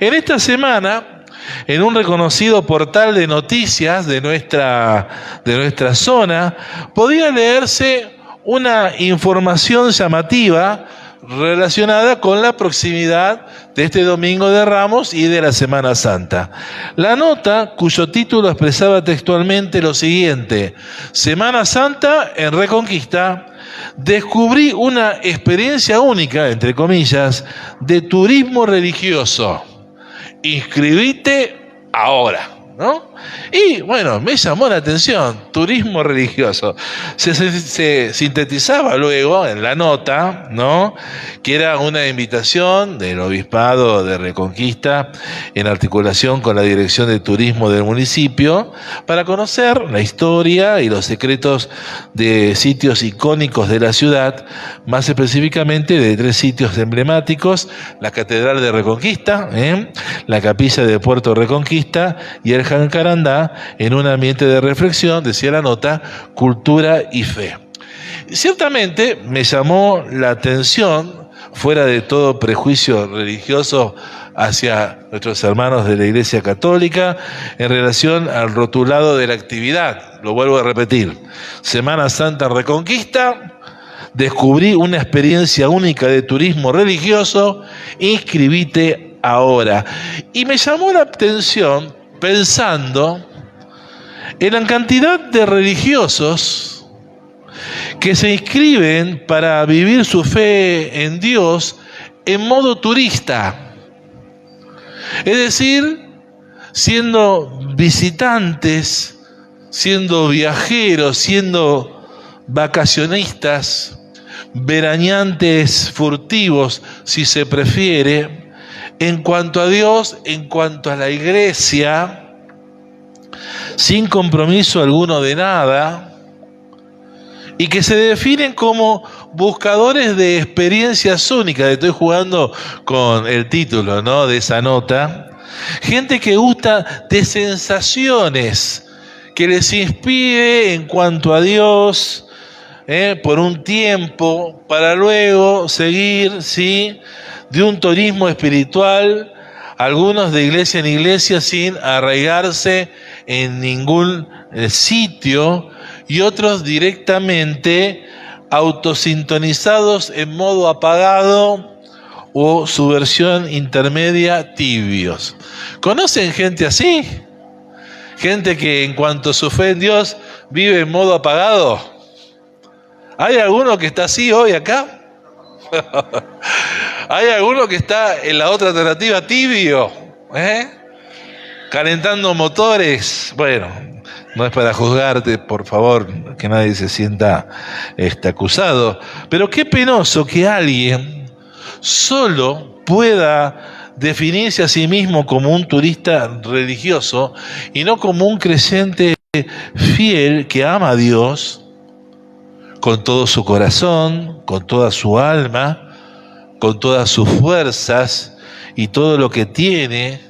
En esta semana, en un reconocido portal de noticias de nuestra zona, podía leerse una información llamativa relacionada con la proximidad de este Domingo de Ramos y de la Semana Santa. La nota, cuyo título expresaba textualmente lo siguiente: Semana Santa en Reconquista, descubrí una experiencia única, entre comillas, de turismo religioso. Inscribite ahora, ¿no? Y bueno, me llamó la atención, turismo religioso. Se sintetizaba luego en la nota, ¿no?, que era una invitación del Obispado de Reconquista en articulación con la Dirección de Turismo del municipio para conocer la historia y los secretos de sitios icónicos de la ciudad, más específicamente de 3 sitios emblemáticos: la Catedral de Reconquista, la Capilla de Puerto Reconquista y el Jacarandá, en un ambiente de reflexión, decía la nota, cultura y fe. Ciertamente me llamó la atención, fuera de todo prejuicio religioso hacia nuestros hermanos de la Iglesia Católica, en relación al rotulado de la actividad. Lo vuelvo a repetir: Semana Santa Reconquista, descubrí una experiencia única de turismo religioso, inscribite ahora. Y me llamó la atención pensando en la cantidad de religiosos que se inscriben para vivir su fe en Dios en modo turista. Es decir, siendo visitantes, siendo viajeros, siendo vacacionistas, veraneantes furtivos, si se prefiere, en cuanto a Dios, en cuanto a la iglesia, sin compromiso alguno de nada, y que se definen como buscadores de experiencias únicas. Estoy jugando con el título, ¿no?, de esa nota. Gente que gusta de sensaciones, que les inspire en cuanto a Dios, por un tiempo, para luego seguir, ¿sí?, de un turismo espiritual, algunos de iglesia en iglesia sin arraigarse en ningún sitio, y otros directamente autosintonizados en modo apagado o su versión intermedia, tibios. ¿Conocen gente así? Gente que en cuanto a su fe en Dios vive en modo apagado. ¿Hay alguno que está así hoy acá? ¿Hay alguno que está en la otra alternativa, tibio? Calentando motores. Bueno, no es para juzgarte, por favor, que nadie se sienta acusado. Pero qué penoso que alguien solo pueda definirse a sí mismo como un turista religioso y no como un creyente fiel que ama a Dios con todo su corazón, con toda su alma, con todas sus fuerzas y todo lo que tiene,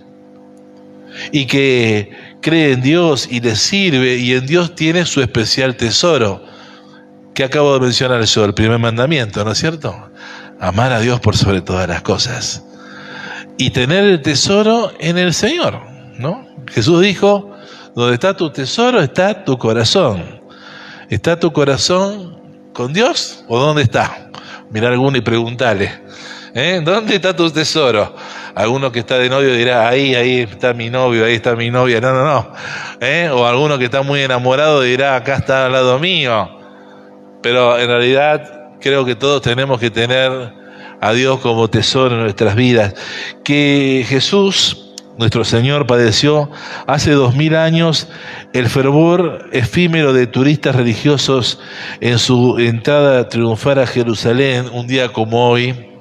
y que cree en Dios y le sirve, y en Dios tiene su especial tesoro, que acabo de mencionar yo, el primer mandamiento, ¿no es cierto? Amar a Dios por sobre todas las cosas y tener el tesoro en el Señor, ¿no? Jesús dijo: donde está tu tesoro está tu corazón. ¿Está tu corazón con Dios o dónde está? Mirá a alguno y preguntale, ¿dónde está tu tesoro? Alguno que está de novio dirá: ahí está mi novio, ahí está mi novia. No. O alguno que está muy enamorado dirá: acá está al lado mío. Pero en realidad creo que todos tenemos que tener a Dios como tesoro en nuestras vidas. Que Jesús, nuestro Señor, padeció hace 2000 años el fervor efímero de turistas religiosos en su entrada triunfal a Jerusalén, un día como hoy,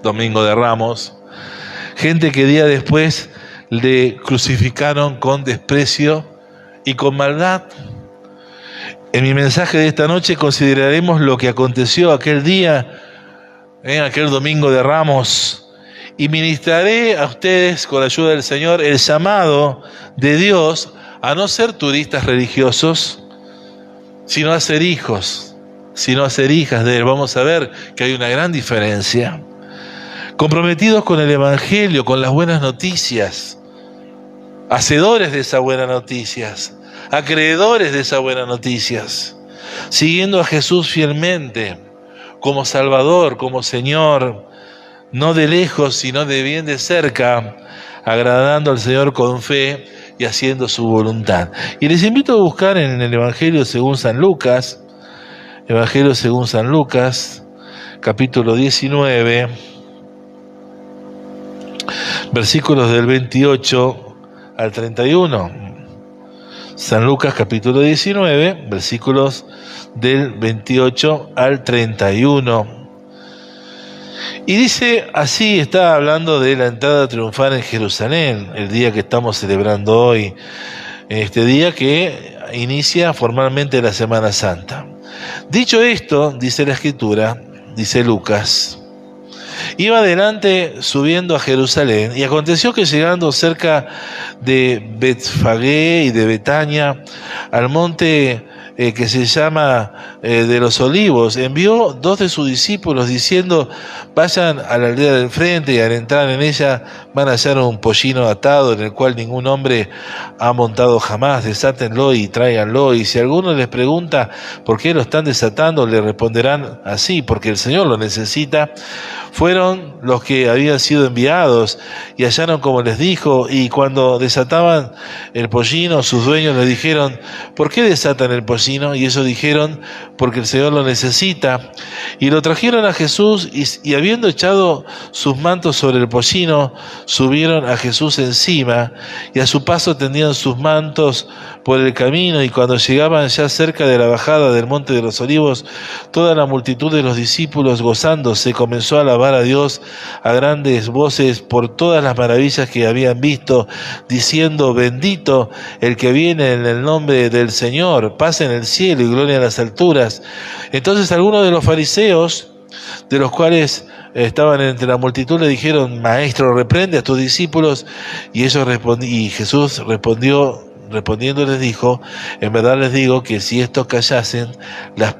Domingo de Ramos. Gente que día después le crucificaron con desprecio y con maldad. En mi mensaje de esta noche consideraremos lo que aconteció aquel día, aquel Domingo de Ramos, y ministraré a ustedes, con la ayuda del Señor, el llamado de Dios a no ser turistas religiosos, sino a ser hijos, sino a ser hijas de Él. Vamos a ver que hay una gran diferencia. comprometidos con el Evangelio, con las buenas noticias, hacedores de esas buenas noticias, acreedores de esas buenas noticias, siguiendo a Jesús fielmente, como Salvador, como Señor, no de lejos, sino de bien de cerca, agradando al Señor con fe y haciendo su voluntad. Y les invito a buscar en el Evangelio según San Lucas, Evangelio según San Lucas, capítulo 19, versículos del 28 al 31. San Lucas capítulo 19, versículos del 28 al 31. Y dice así, está hablando de la entrada triunfal en Jerusalén, el día que estamos celebrando hoy, este día que inicia formalmente la Semana Santa. Dicho esto, dice la Escritura, dice Lucas, iba adelante subiendo a Jerusalén, y aconteció que llegando cerca de Betfagé y de Betania, al monte que se llama de los Olivos, envió 2 de sus discípulos diciendo: vayan a la aldea del frente y al entrar en ella van a hallar un pollino atado en el cual ningún hombre ha montado jamás, desátenlo y tráiganlo, y si alguno les pregunta por qué lo están desatando, le responderán así: porque el Señor lo necesita. Fueron los que habían sido enviados y hallaron como les dijo, y cuando desataban el pollino, sus dueños les dijeron: ¿por qué desatan el pollino? Y ellos dijeron: porque el Señor lo necesita. Y lo trajeron a Jesús, y habiendo echado sus mantos sobre el pollino, subieron a Jesús encima, y a su paso tendían sus mantos por el camino, y cuando llegaban ya cerca de la bajada del monte de los Olivos, toda la multitud de los discípulos, gozándose, comenzó a alabar a Dios a grandes voces por todas las maravillas que habían visto, diciendo: bendito el que viene en el nombre del Señor, paz en el cielo y gloria en las alturas. Entonces algunos de los fariseos, de los cuales estaban entre la multitud, le dijeron: Maestro, reprende a tus discípulos. Y Jesús respondiendo les dijo: en verdad les digo que si estos callasen, las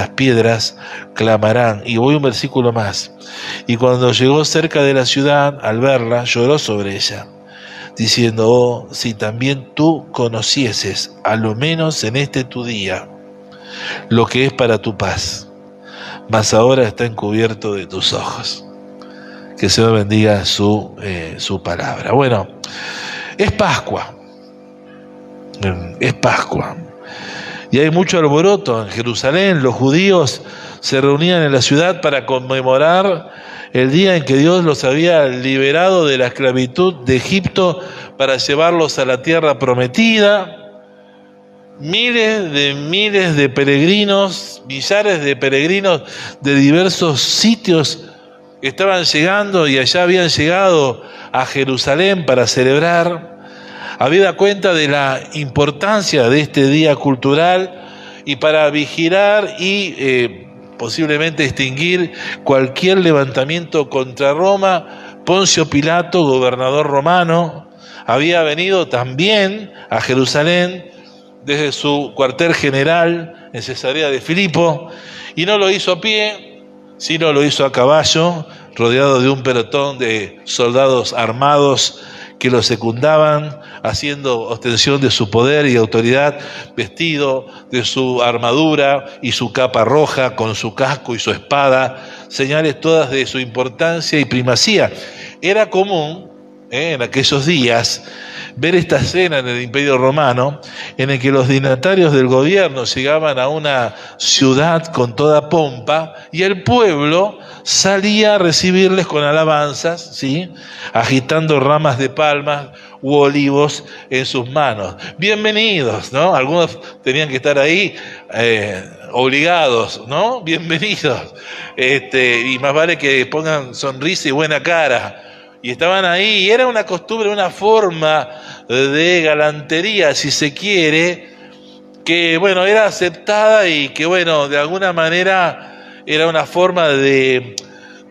piedras clamarán. Y voy un versículo más. Y cuando llegó cerca de la ciudad, al verla, lloró sobre ella, diciendo: oh, si también tú conocieses, a lo menos en este tu día, lo que es para tu paz, mas ahora está encubierto de tus ojos. Que el Señor bendiga su palabra. Bueno, es Pascua. Es Pascua. Y hay mucho alboroto en Jerusalén. Los judíos se reunían en la ciudad para conmemorar el día en que Dios los había liberado de la esclavitud de Egipto para llevarlos a la tierra prometida. Miles de peregrinos, millares de peregrinos de diversos sitios estaban llegando, y allá habían llegado a Jerusalén para celebrar. Habida cuenta de la importancia de este día cultural y para vigilar y posiblemente extinguir cualquier levantamiento contra Roma, Poncio Pilato, gobernador romano, había venido también a Jerusalén desde su cuartel general en Cesarea de Filipo, y no lo hizo a pie, sino lo hizo a caballo, rodeado de un pelotón de soldados armados que lo secundaban, haciendo ostensión de su poder y autoridad, vestido de su armadura y su capa roja, con su casco y su espada, señales todas de su importancia y primacía. Era común en aquellos días ver esta escena en el Imperio Romano, en el que los dignatarios del gobierno llegaban a una ciudad con toda pompa y el pueblo salía a recibirles con alabanzas, ¿sí?, agitando ramas de palmas u olivos en sus manos. Bienvenidos, ¿no? Algunos tenían que estar ahí obligados, ¿no? Bienvenidos. Y más vale que pongan sonrisa y buena cara. Y estaban ahí, y era una costumbre, una forma de galantería, si se quiere, que, bueno, era aceptada y que, bueno, de alguna manera era una forma de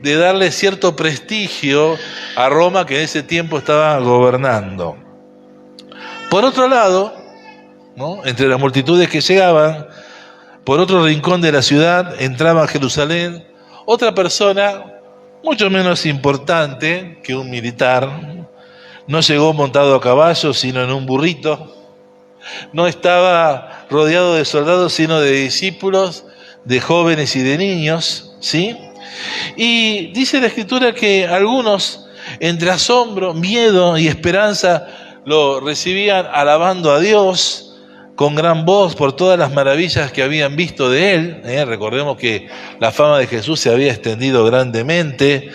darle cierto prestigio a Roma, que en ese tiempo estaba gobernando. Por otro lado, ¿no?, entre las multitudes que llegaban, por otro rincón de la ciudad entraba a Jerusalén otra persona mucho menos importante que un militar. No llegó montado a caballo, sino en un burrito. No estaba rodeado de soldados, sino de discípulos, de jóvenes y de niños, ¿sí? Y dice la Escritura que algunos, entre asombro, miedo y esperanza, lo recibían alabando a Dios con gran voz por todas las maravillas que habían visto de él. Recordemos que la fama de Jesús se había extendido grandemente,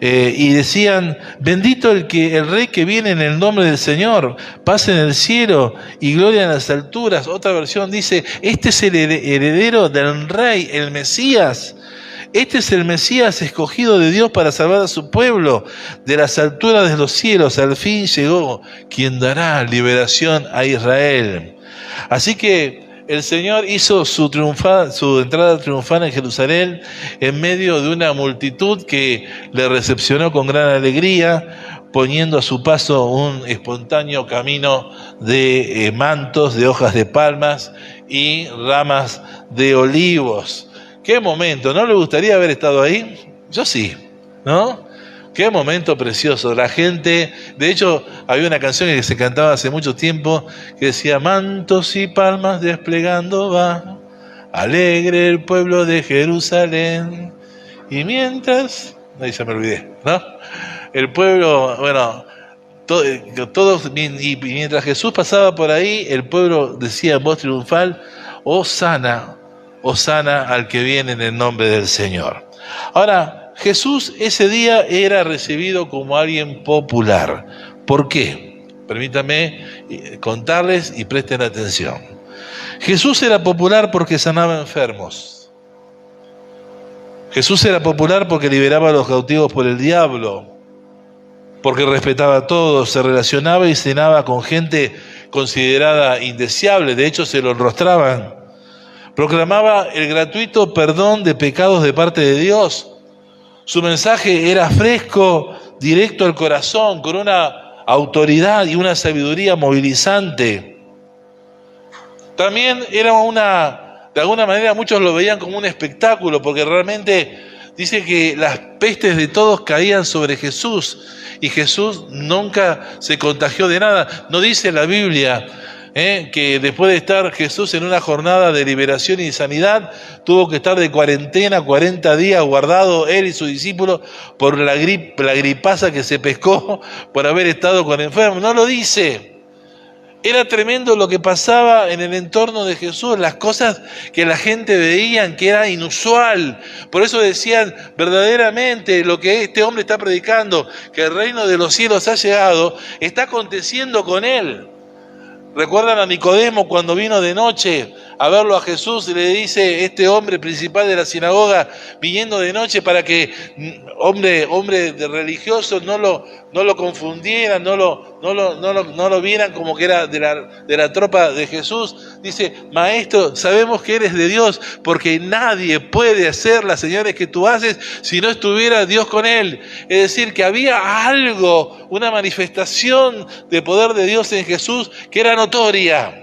y decían: bendito el Rey que viene en el nombre del Señor, paz en el cielo y gloria en las alturas. Otra versión dice: este es el heredero del Rey, el Mesías. Este es el Mesías escogido de Dios para salvar a su pueblo de las alturas de los cielos. Al fin llegó quien dará liberación a Israel. Así que el Señor hizo su entrada triunfal en Jerusalén en medio de una multitud que le recepcionó con gran alegría, poniendo a su paso un espontáneo camino de mantos, de hojas de palmas y ramas de olivos. ¡Qué momento! ¿No le gustaría haber estado ahí? Yo sí, ¿no? ¡Qué momento precioso! La gente, de hecho, había una canción que se cantaba hace mucho tiempo que decía: mantos y palmas desplegando va, alegre el pueblo de Jerusalén. Y mientras, ahí se me olvidé, ¿no? El pueblo, bueno, todos, y mientras Jesús pasaba por ahí, el pueblo decía en voz triunfal: Hosana, Hosana al que viene en el nombre del Señor. Ahora, Jesús ese día era recibido como alguien popular. ¿Por qué? Permítanme contarles y presten atención. Jesús era popular porque sanaba enfermos. Jesús era popular porque liberaba a los cautivos por el diablo, porque respetaba a todos, se relacionaba y cenaba con gente considerada indeseable, de hecho se lo enrostraban. Proclamaba el gratuito perdón de pecados de parte de Dios. Su mensaje era fresco, directo al corazón, con una autoridad y una sabiduría movilizante. También era de alguna manera muchos lo veían como un espectáculo, porque realmente dice que las pestes de todos caían sobre Jesús y Jesús nunca se contagió de nada. No dice la Biblia que después de estar Jesús en una jornada de liberación y sanidad, tuvo que estar de cuarentena 40 días guardado él y sus discípulos por la gripaza que se pescó por haber estado con enfermos. No lo dice. Era tremendo lo que pasaba en el entorno de Jesús, las cosas que la gente veía que era inusual. Por eso decían: verdaderamente lo que este hombre está predicando, que el reino de los cielos ha llegado, está aconteciendo con él. ¿Recuerdan a Nicodemo cuando vino de noche a verlo a Jesús y le dice este hombre principal de la sinagoga, viniendo de noche para que hombre de religiosos no lo confundieran, no lo vieran como que era de la tropa de Jesús? Dice: maestro, sabemos que eres de Dios, porque nadie puede hacer las señales que tú haces si no estuviera Dios con él. Es decir, que había algo, una manifestación de poder de Dios en Jesús que era notoria.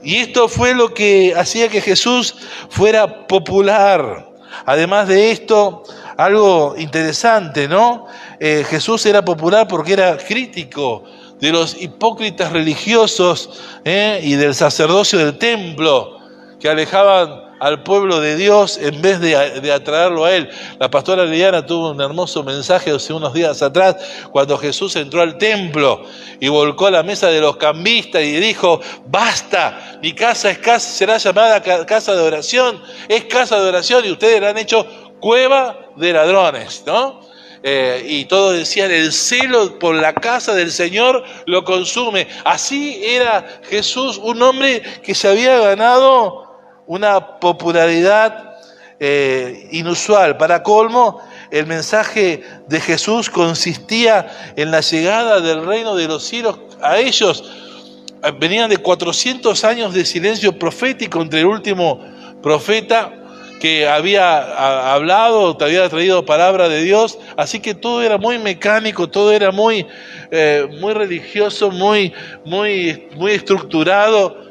Y esto fue lo que hacía que Jesús fuera popular. Además de esto, algo interesante, ¿no? Jesús era popular porque era crítico de los hipócritas religiosos y del sacerdocio del templo, que alejaban al pueblo de Dios en vez de atraerlo a él. La pastora Liliana tuvo un hermoso mensaje hace unos días atrás, cuando Jesús entró al templo y volcó la mesa de los cambistas y dijo: basta, mi casa será llamada casa de oración, es casa de oración, y ustedes la han hecho cueva de ladrones, ¿no? Y todos decían: el celo por la casa del Señor lo consume. Así era Jesús, un hombre que se había ganado una popularidad inusual. Para colmo, el mensaje de Jesús consistía en la llegada del reino de los cielos a ellos. Venían de 400 años de silencio profético entre el último profeta que había hablado, te había traído palabra de Dios, así que todo era muy mecánico, todo era muy religioso, muy estructurado.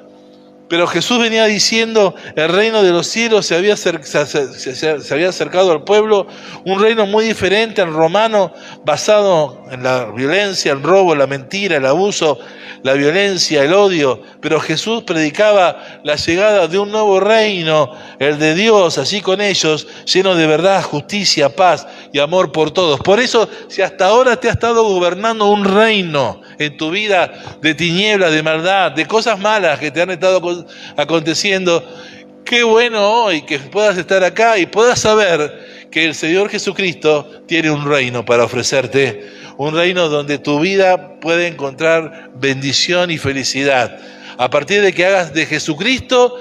Pero Jesús venía diciendo, el reino de los cielos se había acercado al pueblo, un reino muy diferente al romano, basado en la violencia, el robo, la mentira, el abuso, la violencia, el odio. Pero Jesús predicaba la llegada de un nuevo reino, el de Dios, así con ellos, lleno de verdad, justicia, paz y amor por todos. Por eso, si hasta ahora te ha estado gobernando un reino en tu vida de tinieblas, de maldad, de cosas malas que te han estado aconteciendo, qué bueno hoy que puedas estar acá y puedas saber que el Señor Jesucristo tiene un reino para ofrecerte, un reino donde tu vida puede encontrar bendición y felicidad. A partir de que hagas de Jesucristo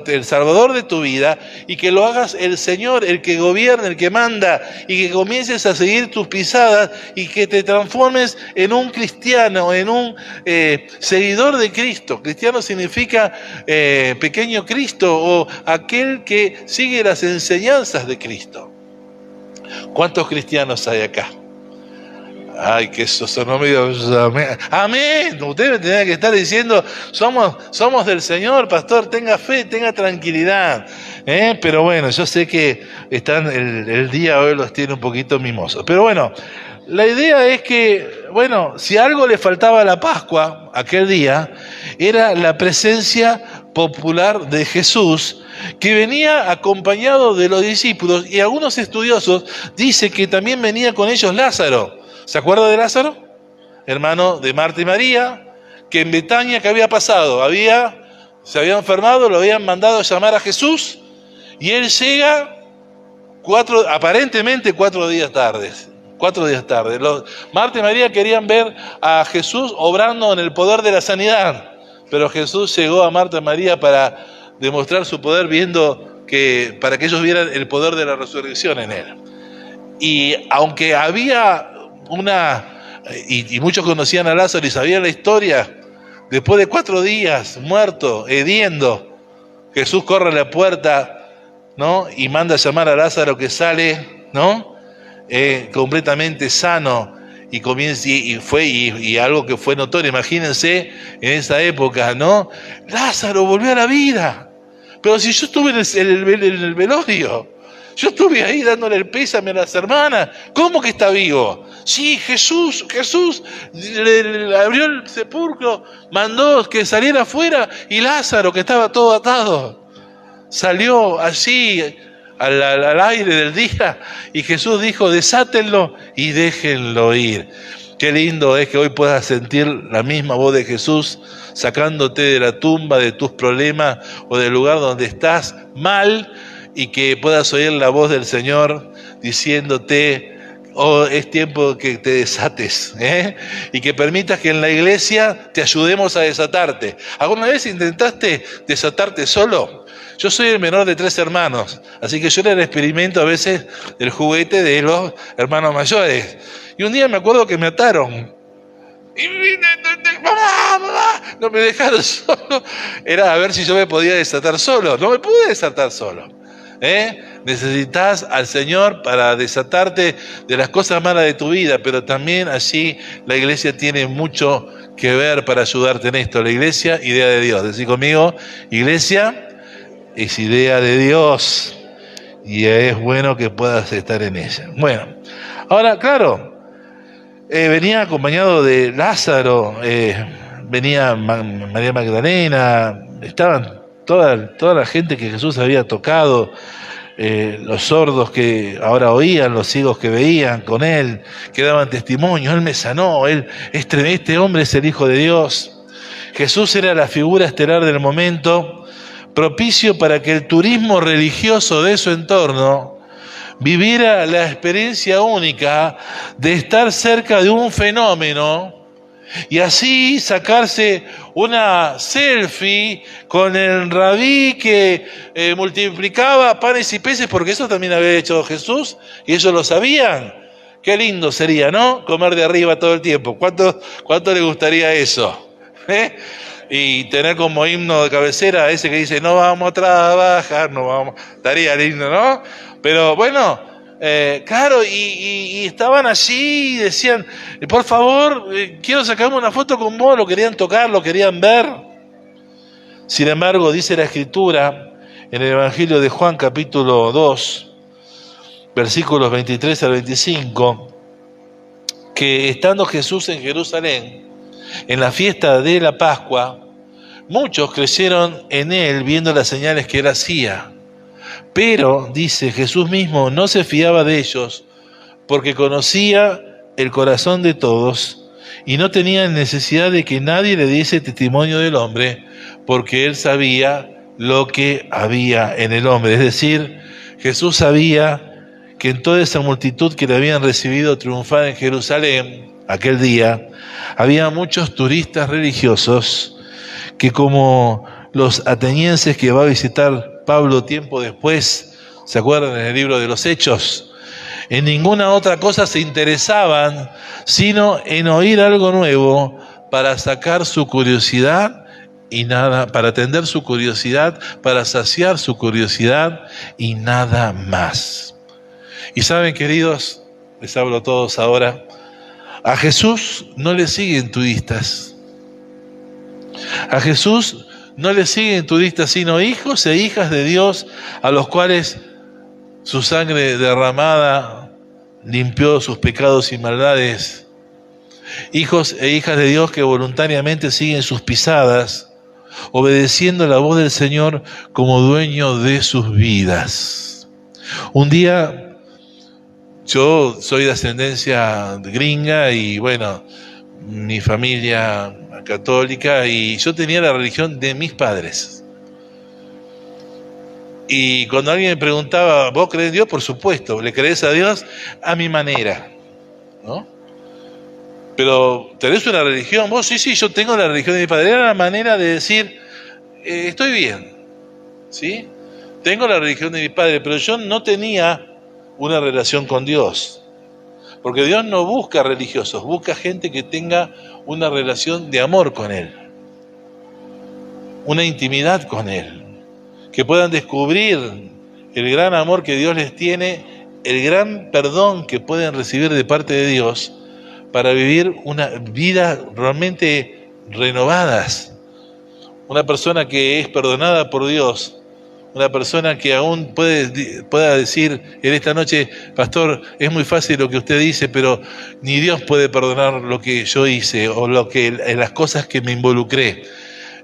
el Salvador de tu vida y que lo hagas el Señor, el que gobierna, el que manda, y que comiences a seguir tus pisadas y que te transformes en un cristiano, en un seguidor de Cristo. Cristiano significa pequeño Cristo o aquel que sigue las enseñanzas de Cristo. ¿Cuántos cristianos hay acá? Ay, que eso sonó medio... Amén. Ustedes tendrían que estar diciendo, somos del Señor, pastor, tenga fe, tenga tranquilidad. Pero bueno, yo sé que el día hoy los tiene un poquito mimosos. Pero bueno, la idea es que, bueno, si algo le faltaba a la Pascua, aquel día, era la presencia popular de Jesús, que venía acompañado de los discípulos, y algunos estudiosos dicen que también venía con ellos Lázaro. ¿Se acuerda de Lázaro? Hermano de Marta y María, que en Betania, ¿qué había pasado? Se había enfermado, lo habían mandado a llamar a Jesús, y él llega aparentemente 4 días tarde. 4 días tarde. Marta y María querían ver a Jesús obrando en el poder de la sanidad, pero Jesús llegó a Marta y María para demostrar su poder, para que ellos vieran el poder de la resurrección en él. Y aunque había y muchos conocían a Lázaro y sabían la historia, después de 4 días muerto, hediendo, Jesús corre a la puerta, ¿no? Y manda a llamar a Lázaro, que sale, ¿no? Completamente sano, y comienza, y algo que fue notorio, imagínense en esa época, ¿no? Lázaro volvió a la vida. Pero si yo estuve en el velorio, yo estuve ahí dándole el pésame a las hermanas, ¿cómo que está vivo? Sí, Jesús le abrió el sepulcro, mandó que saliera afuera, y Lázaro, que estaba todo atado, salió así al aire del día, y Jesús dijo, desátenlo y déjenlo ir. Qué lindo es que hoy puedas sentir la misma voz de Jesús sacándote de la tumba, de tus problemas o del lugar donde estás mal, y que puedas oír la voz del Señor diciéndote, es tiempo que te desates, y que permitas que en la iglesia te ayudemos a desatarte. ¿Alguna vez intentaste desatarte solo? Yo soy el menor de 3 hermanos, así que yo era el experimento a veces del juguete de los hermanos mayores. Y un día me acuerdo que me ataron. Y no me dejaron solo. Era a ver si yo me podía desatar solo. No me pude desatar solo. Necesitas al Señor para desatarte de las cosas malas de tu vida, pero también allí la iglesia tiene mucho que ver para ayudarte en esto. La iglesia, idea de Dios. Decí conmigo, iglesia es idea de Dios, y es bueno que puedas estar en ella. Bueno, ahora claro, venía acompañado de Lázaro, venía María Magdalena, estaban toda la gente que Jesús había tocado, los sordos que ahora oían, los ciegos que veían con él, que daban testimonio, él me sanó, este hombre es el Hijo de Dios. Jesús era la figura estelar del momento, propicio para que el turismo religioso de su entorno viviera la experiencia única de estar cerca de un fenómeno y así sacarse una selfie con el rabí que multiplicaba panes y peces, porque eso también había hecho Jesús y ellos lo sabían. Qué lindo sería, ¿no? Comer de arriba todo el tiempo. ¿Cuánto le gustaría eso? Y tener como himno de cabecera ese que dice, no vamos a trabajar, no vamos, estaría lindo, ¿no? Pero bueno, claro, y estaban allí y decían, por favor, quiero sacarme una foto con vos, lo querían tocar, lo querían ver. Sin embargo, dice la Escritura en el Evangelio de Juan, capítulo 2, versículos 23 al 25, que estando Jesús en Jerusalén, en la fiesta de la Pascua, muchos creyeron en él viendo las señales que él hacía. Pero, dice, Jesús mismo no se fiaba de ellos, porque conocía el corazón de todos y no tenía necesidad de que nadie le diese testimonio del hombre, porque él sabía lo que había en el hombre. Es decir, Jesús sabía que en toda esa multitud que le habían recibido triunfar en Jerusalén aquel día, había muchos turistas religiosos que, como los atenienses que va a visitar Pablo tiempo después, ¿se acuerdan en el libro de los Hechos? En ninguna otra cosa se interesaban, sino en oír algo nuevo para sacar su curiosidad y nada, para atender su curiosidad, para saciar su curiosidad y nada más. Y saben, queridos, les hablo a todos ahora, a Jesús no le siguen turistas. A Jesús no le siguen turistas, sino hijos e hijas de Dios, a los cuales su sangre derramada limpió sus pecados y maldades. Hijos e hijas de Dios que voluntariamente siguen sus pisadas, obedeciendo la voz del Señor como dueño de sus vidas. Un día, yo soy de ascendencia gringa y bueno, mi familia católica, y yo tenía la religión de mis padres. Y cuando alguien me preguntaba, ¿vos crees en Dios? Por supuesto, ¿le crees a Dios? A mi manera, ¿no? Pero, ¿tenés una religión? Vos, sí, yo tengo la religión de mi padre. Era la manera de decir, estoy bien, ¿sí? Tengo la religión de mi padre, pero yo no tenía una relación con Dios. Porque Dios no busca religiosos, busca gente que tenga una relación de amor con Él, una intimidad con Él, que puedan descubrir el gran amor que Dios les tiene, el gran perdón que pueden recibir de parte de Dios para vivir una vida realmente renovadas. Una persona que es perdonada por Dios, una persona que aún pueda decir en esta noche, pastor, es muy fácil lo que usted dice, pero ni Dios puede perdonar lo que yo hice o las cosas que me involucré.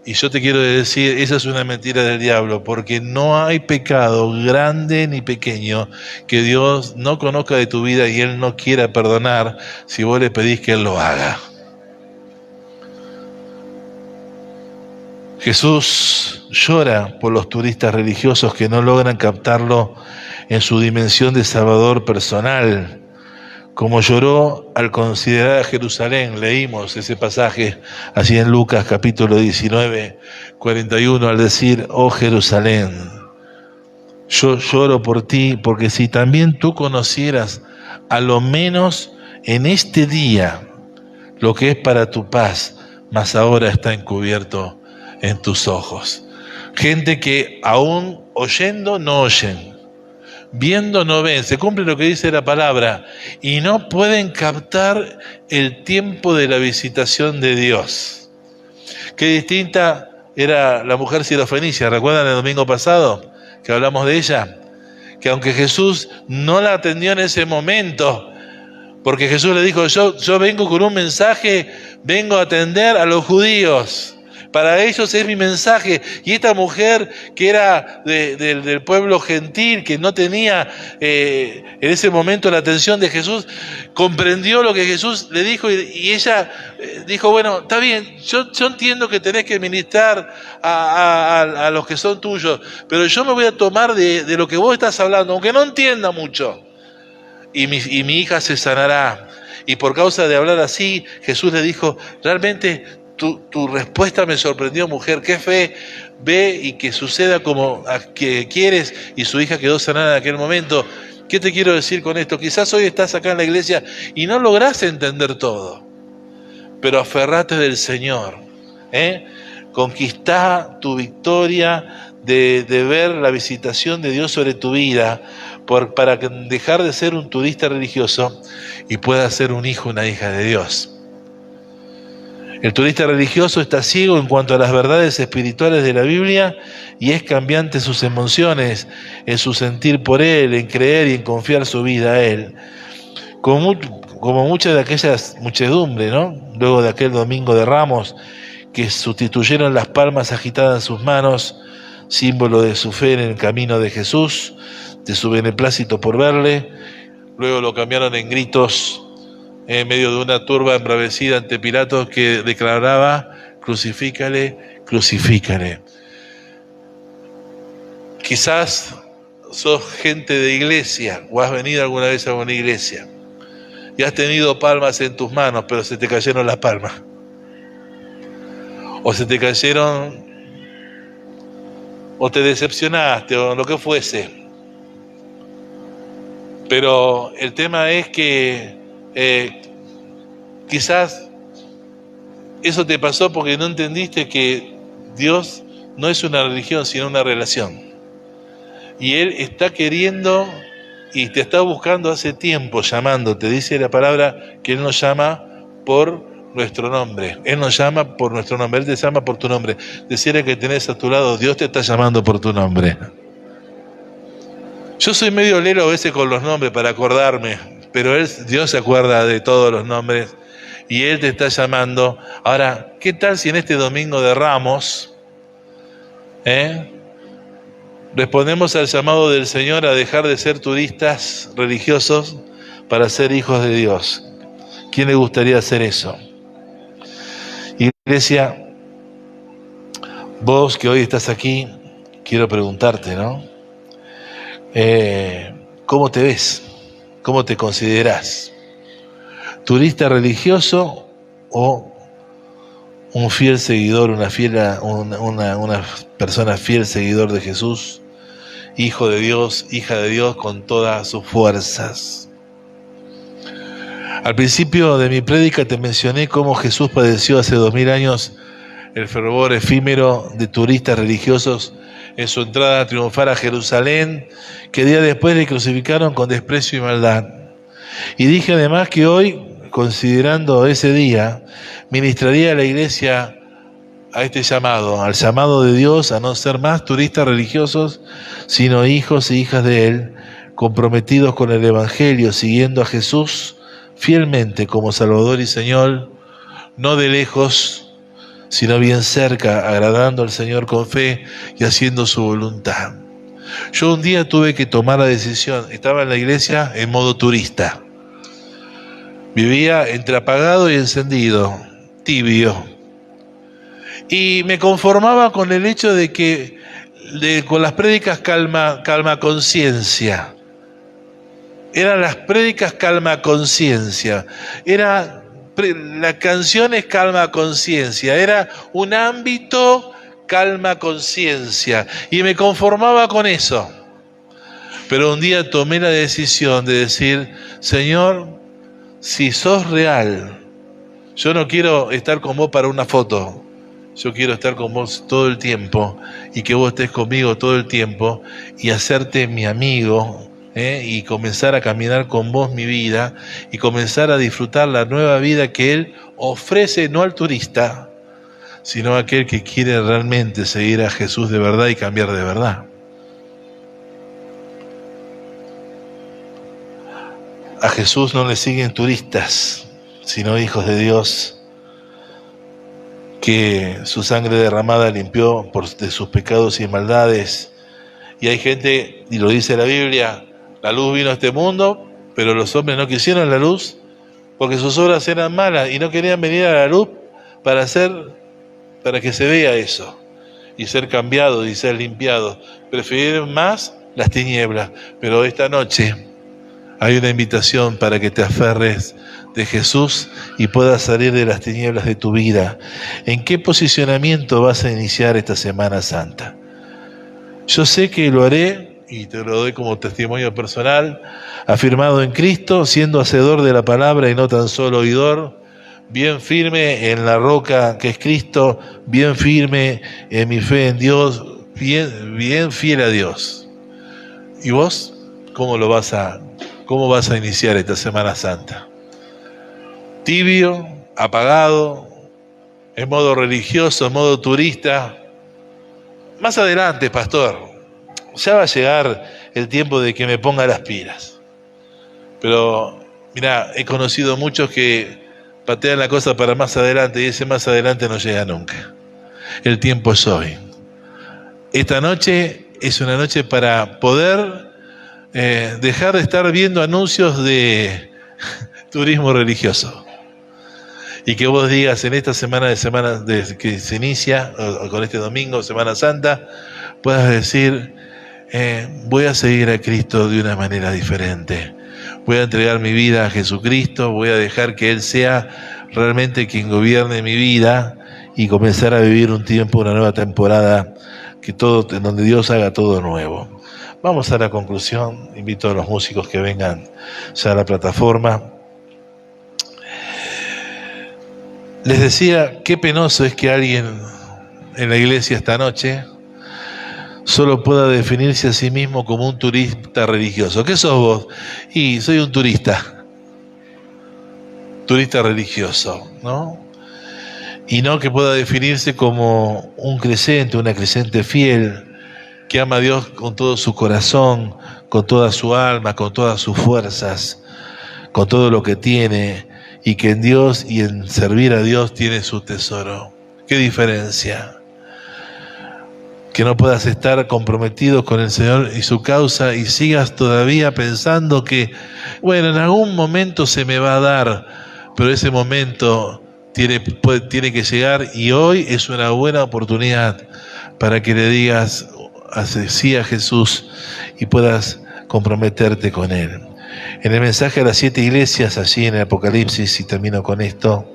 Y yo te quiero decir, esa es una mentira del diablo, porque no hay pecado grande ni pequeño que Dios no conozca de tu vida y Él no quiera perdonar si vos le pedís que Él lo haga. Jesús llora por los turistas religiosos que no logran captarlo en su dimensión de Salvador personal, como lloró al considerar a Jerusalén. Leímos ese pasaje así en Lucas capítulo 19, 41, al decir, oh Jerusalén, yo lloro por ti, porque si también tú conocieras, a lo menos en este día, lo que es para tu paz, mas ahora está encubierto en tus ojos. Gente que aún oyendo no oyen, viendo no ven, se cumple lo que dice la palabra y no pueden captar el tiempo de la visitación de Dios. Qué distinta era la mujer sirofenicia, ¿recuerdan el domingo pasado que hablamos de ella? Que aunque Jesús no la atendió en ese momento, porque Jesús le dijo, yo vengo con un mensaje, vengo a atender a los judíos. Para ellos es mi mensaje. Y esta mujer que era del pueblo gentil, que no tenía en ese momento la atención de Jesús, comprendió lo que Jesús le dijo y ella dijo, bueno, está bien, yo entiendo que tenés que ministrar a los que son tuyos, pero yo me voy a tomar de lo que vos estás hablando, aunque no entienda mucho. Y mi hija se sanará. Y por causa de hablar así, Jesús le dijo, realmente tu respuesta me sorprendió, mujer, qué fe, ve y que suceda como que quieres, y su hija quedó sanada en aquel momento. ¿Qué te quiero decir con esto? Quizás hoy estás acá en la iglesia y no lográs entender todo, pero aferrate del Señor, conquistá tu victoria de ver la visitación de Dios sobre tu vida, para dejar de ser un turista religioso y puedas ser un hijo, una hija de Dios. El turista religioso está ciego en cuanto a las verdades espirituales de la Biblia y es cambiante en sus emociones, en su sentir por Él, en creer y en confiar su vida a Él. Como mucha de aquellas muchedumbre, ¿no? Luego de aquel domingo de Ramos, que sustituyeron las palmas agitadas en sus manos, símbolo de su fe en el camino de Jesús, de su beneplácito por verle. Luego lo cambiaron en gritos en medio de una turba embravecida ante Pilato que declaraba: crucifícale, crucifícale. Quizás sos gente de iglesia o has venido alguna vez a una iglesia y has tenido palmas en tus manos, pero se te cayeron las palmas, o se te cayeron, o te decepcionaste, o lo que fuese. Pero el tema es que quizás eso te pasó porque no entendiste que Dios no es una religión, sino una relación. Y Él está queriendo y te está buscando hace tiempo, llamándote. Dice la palabra que Él nos llama por nuestro nombre. Él nos llama por nuestro nombre. Él te llama por tu nombre. Decirle que tenés a tu lado: Dios te está llamando por tu nombre. Yo soy medio lelo a veces con los nombres para acordarme, pero Dios se acuerda de todos los nombres y Él te está llamando. Ahora, ¿qué tal si en este domingo de Ramos respondemos al llamado del Señor a dejar de ser turistas religiosos para ser hijos de Dios? ¿Quién le gustaría hacer eso? Iglesia, vos que hoy estás aquí, quiero preguntarte, ¿no? ¿Cómo te ves? ¿Cómo te considerás? ¿Turista religioso o un fiel seguidor, una persona fiel seguidor de Jesús, hijo de Dios, hija de Dios con todas sus fuerzas? Al principio de mi prédica te mencioné cómo Jesús padeció hace 2000 años el fervor efímero de turistas religiosos en su entrada a triunfar a Jerusalén, que días después le crucificaron con desprecio y maldad. Y dije además que hoy, considerando ese día, ministraría a la iglesia a este llamado, al llamado de Dios a no ser más turistas religiosos, sino hijos e hijas de Él, comprometidos con el Evangelio, siguiendo a Jesús fielmente como Salvador y Señor, no de lejos, sino bien cerca, agradando al Señor con fe y haciendo su voluntad. Yo un día tuve que tomar la decisión, estaba en la iglesia en modo turista, vivía entre apagado y encendido, tibio, y me conformaba con el hecho de que con las prédicas calma conciencia, eran las prédicas calma conciencia, la canción es calma conciencia, era un ámbito calma conciencia y me conformaba con eso. Pero un día tomé la decisión de decir: Señor, si sos real, yo no quiero estar con vos para una foto, yo quiero estar con vos todo el tiempo y que vos estés conmigo todo el tiempo y hacerte mi amigo, y comenzar a caminar con vos mi vida y comenzar a disfrutar la nueva vida que Él ofrece, no al turista, sino a aquel que quiere realmente seguir a Jesús de verdad y cambiar de verdad. A Jesús no le siguen turistas, sino hijos de Dios, que su sangre derramada limpió de sus pecados y maldades. Y hay gente, y lo dice la Biblia: la luz vino a este mundo, pero los hombres no quisieron la luz porque sus obras eran malas y no querían venir a la luz para que se vea eso y ser cambiados y ser limpiados. Prefirieron más las tinieblas. Pero esta noche hay una invitación para que te aferres de Jesús y puedas salir de las tinieblas de tu vida. ¿En qué posicionamiento vas a iniciar esta Semana Santa? Yo sé que lo haré, y te lo doy como testimonio personal, afirmado en Cristo, siendo hacedor de la palabra y no tan solo oidor, bien firme en la roca que es Cristo, bien firme en mi fe en Dios, bien fiel a Dios. ¿Y vos cómo vas a iniciar esta Semana Santa? ¿Tibio, apagado, en modo religioso, en modo turista. Más adelante, pastor, ya va a llegar el tiempo de que me ponga las pilas. Pero, mira, he conocido muchos que patean la cosa para más adelante y ese más adelante no llega nunca. El tiempo es hoy. Esta noche es una noche para poder dejar de estar viendo anuncios de turismo religioso. Y que vos digas en esta semana que se inicia, o con este domingo, Semana Santa, puedas decir, voy a seguir a Cristo de una manera diferente. Voy a entregar mi vida a Jesucristo, voy a dejar que Él sea realmente quien gobierne mi vida y comenzar a vivir un tiempo, una nueva temporada, en donde Dios haga todo nuevo. Vamos a la conclusión. Invito a los músicos que vengan ya a la plataforma. Les decía, qué penoso es que alguien en la iglesia esta noche solo pueda definirse a sí mismo como un turista religioso. ¿Qué sos vos? Y soy un turista religioso, ¿no? Y no que pueda definirse como un creyente, una creyente fiel, que ama a Dios con todo su corazón, con toda su alma, con todas sus fuerzas, con todo lo que tiene, y que en Dios y en servir a Dios tiene su tesoro. ¿Qué diferencia? Que no puedas estar comprometido con el Señor y su causa y sigas todavía pensando que, bueno, en algún momento se me va a dar, pero ese momento tiene que llegar y hoy es una buena oportunidad para que le digas sí a Jesús y puedas comprometerte con Él. En el mensaje a las 7 iglesias, allí en el Apocalipsis, y termino con esto,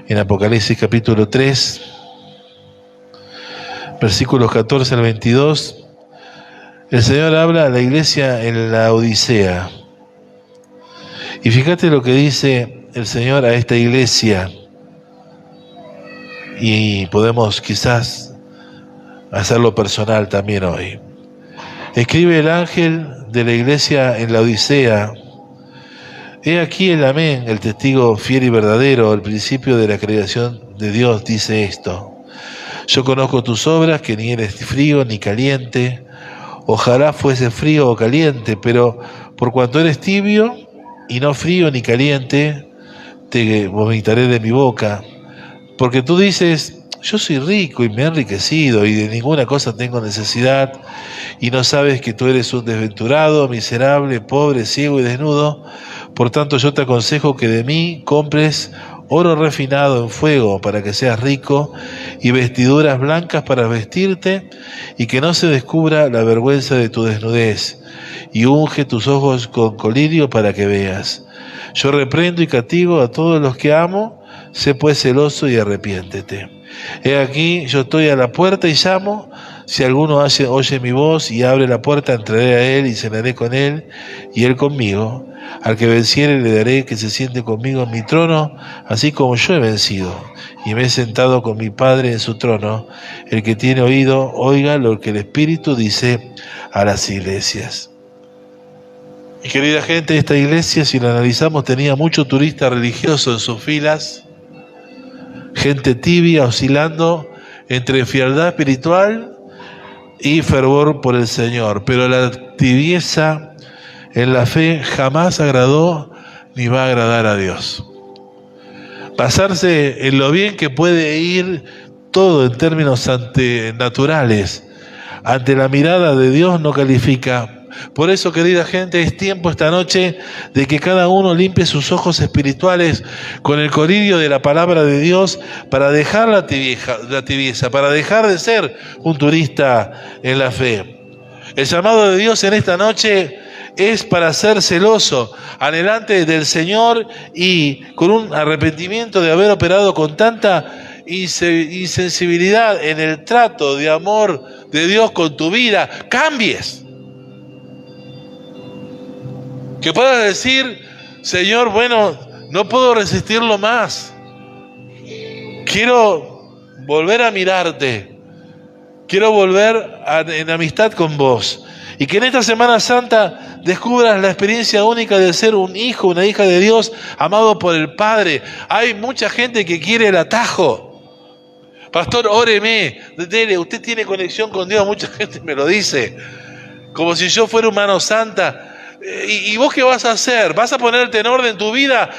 en Apocalipsis capítulo 3, versículos 14 al 22, el Señor habla a la iglesia en la Odisea. Y fíjate lo que dice el Señor a esta iglesia. Y podemos quizás hacerlo personal también hoy. Escribe el ángel de la iglesia en la Odisea: he aquí el amén, el testigo fiel y verdadero, el principio de la creación de Dios, dice esto: yo conozco tus obras, que ni eres frío ni caliente. Ojalá fuese frío o caliente, pero por cuanto eres tibio y no frío ni caliente, te vomitaré de mi boca. Porque tú dices, yo soy rico y me he enriquecido y de ninguna cosa tengo necesidad, y no sabes que tú eres un desventurado, miserable, pobre, ciego y desnudo. Por tanto yo te aconsejo que de mí compres oro refinado en fuego para que seas rico, y vestiduras blancas para vestirte, y que no se descubra la vergüenza de tu desnudez, y unge tus ojos con colirio para que veas. Yo reprendo y castigo a todos los que amo. Sé pues celoso y arrepiéntete. He aquí, yo estoy a la puerta y llamo. Si alguno oye mi voz y abre la puerta, entraré a él y cenaré con él y él conmigo. Al que venciere le daré que se siente conmigo en mi trono, así como yo he vencido y me he sentado con mi Padre en su trono. El que tiene oído, oiga lo que el Espíritu dice a las iglesias. Mi querida gente, esta iglesia, si la analizamos, tenía mucho turista religioso en sus filas, gente tibia, oscilando entre frialdad espiritual y fervor por el Señor. Pero la tibieza en la fe jamás agradó ni va a agradar a Dios. Basarse en lo bien que puede ir todo en términos naturales, ante la mirada de Dios, no califica. Por eso, querida gente, es tiempo esta noche de que cada uno limpie sus ojos espirituales con el colirio de la palabra de Dios, para dejar la tibieza, para dejar de ser un turista en la fe. El llamado de Dios en esta noche es para ser celoso, anhelante del Señor, y con un arrepentimiento de haber operado con tanta insensibilidad en el trato de amor de Dios con tu vida, cambies. Que puedas decir, Señor, bueno, no puedo resistirlo más. Quiero volver a mirarte. Quiero volver en amistad con vos. Y que en esta Semana Santa descubras la experiencia única de ser un hijo, una hija de Dios, amado por el Padre. Hay mucha gente que quiere el atajo. Pastor, óreme, dele, usted tiene conexión con Dios, mucha gente me lo dice, como si yo fuera una mano santa. ¿Y vos qué vas a hacer? ¿Vas a ponerte en orden tu vida?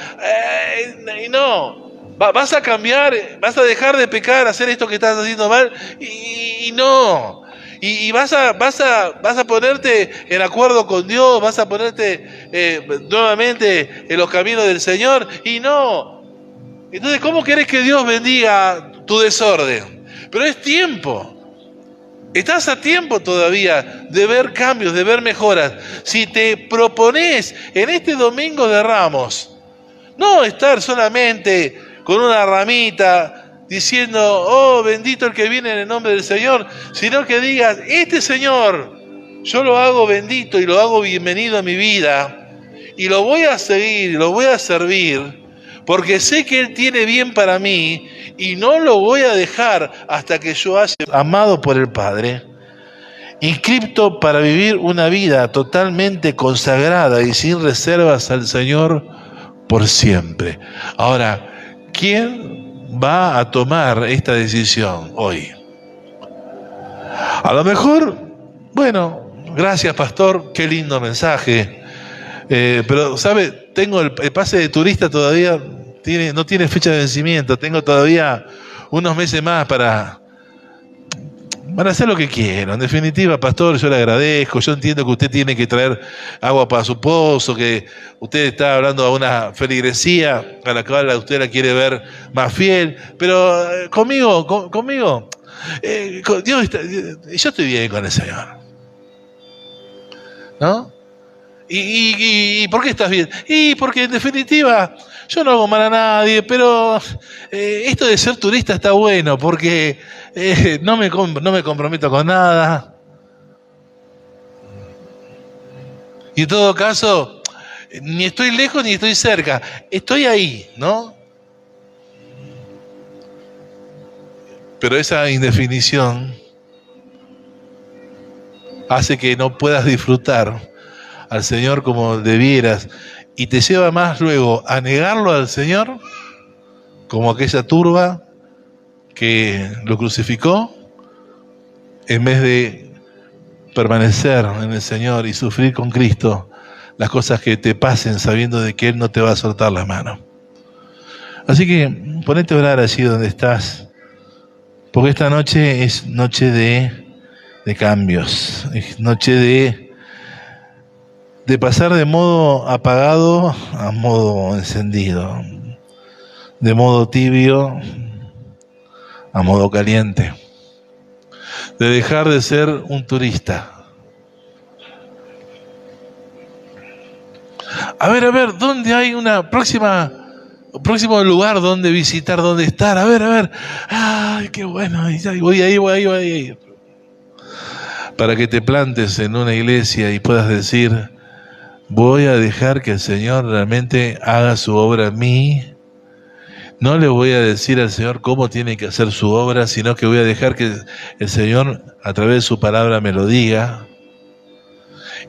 Y no. ¿Vas a cambiar? ¿Vas a dejar de pecar, hacer esto que estás haciendo mal? Y no. Y vas a ponerte en acuerdo con Dios, vas a ponerte nuevamente en los caminos del Señor. Y no. Entonces, ¿cómo querés que Dios bendiga tu desorden? Pero es tiempo. Estás a tiempo todavía de ver cambios, de ver mejoras. Si te propones en este domingo de Ramos, no estar solamente con una ramita diciendo, oh, bendito el que viene en el nombre del Señor, sino que digas, este Señor, yo lo hago bendito y lo hago bienvenido a mi vida, y lo voy a seguir, lo voy a servir, porque sé que Él tiene bien para mí, y no lo voy a dejar hasta que yo haya amado por el Padre, inscripto para vivir una vida totalmente consagrada y sin reservas al Señor por siempre. Ahora, ¿quién va a tomar esta decisión hoy? A lo mejor, bueno, gracias pastor, qué lindo mensaje, pero ¿sabe? Tengo el pase de turista todavía, no tiene fecha de vencimiento, tengo todavía unos meses más para hacer lo que quiero. En definitiva, pastor, yo le agradezco, yo entiendo que usted tiene que traer agua para su pozo, que usted está hablando a una feligresía a la cual usted la quiere ver más fiel, pero conmigo, Dios yo estoy bien con el Señor, ¿no? ¿Y por qué estás bien? Y porque en definitiva yo no hago mal a nadie, pero esto de ser turista está bueno porque no me comprometo con nada. Y en todo caso, ni estoy lejos ni estoy cerca, estoy ahí, ¿no? Pero esa indefinición hace que no puedas disfrutar al Señor como debieras y te lleva más luego a negarlo al Señor, como aquella turba que lo crucificó, en vez de permanecer en el Señor y sufrir con Cristo las cosas que te pasen sabiendo de que Él no te va a soltar la mano. Así que ponete a orar allí donde estás, porque esta noche es noche de cambios, es noche de pasar de modo apagado a modo encendido, de modo tibio a modo caliente, de dejar de ser un turista. A ver, ¿dónde hay una próximo lugar donde visitar, donde estar? A ver, ay, qué bueno, voy ahí. Para que te plantes en una iglesia y puedas decir, voy a dejar que el Señor realmente haga su obra en mí. No le voy a decir al Señor cómo tiene que hacer su obra, sino que voy a dejar que el Señor a través de su palabra me lo diga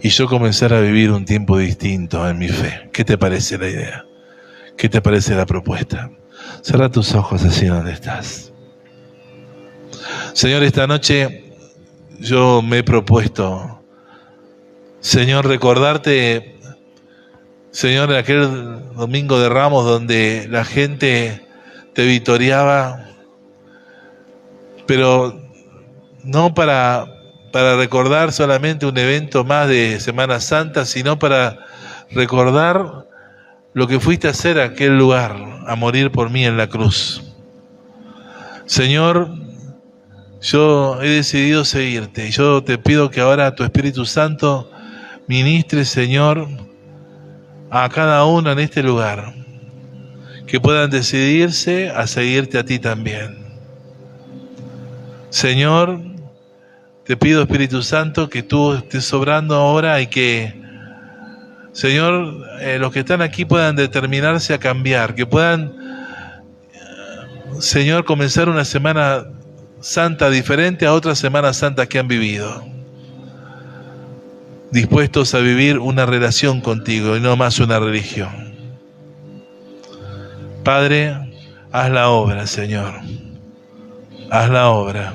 y yo comenzar a vivir un tiempo distinto en mi fe. ¿Qué te parece la idea? ¿Qué te parece la propuesta? Cierra tus ojos así donde estás. Señor, esta noche yo me he propuesto, Señor, recordarte, Señor, aquel domingo de Ramos donde la gente te vitoreaba, pero no para recordar solamente un evento más de Semana Santa, sino para recordar lo que fuiste a hacer a aquel lugar, a morir por mí en la cruz. Señor, yo he decidido seguirte y yo te pido que ahora tu Espíritu Santo ministre, Señor, a cada uno en este lugar, que puedan decidirse a seguirte a ti también. Señor, te pido, Espíritu Santo, que tú estés sobrando ahora y que, Señor, los que están aquí puedan determinarse a cambiar, que puedan, Señor, comenzar una Semana Santa diferente a otras Semanas Santas que han vivido, dispuestos a vivir una relación contigo y no más una religión. Padre, haz la obra, Señor. haz la obra,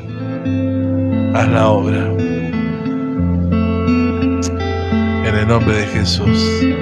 haz la obra. En el nombre de Jesús.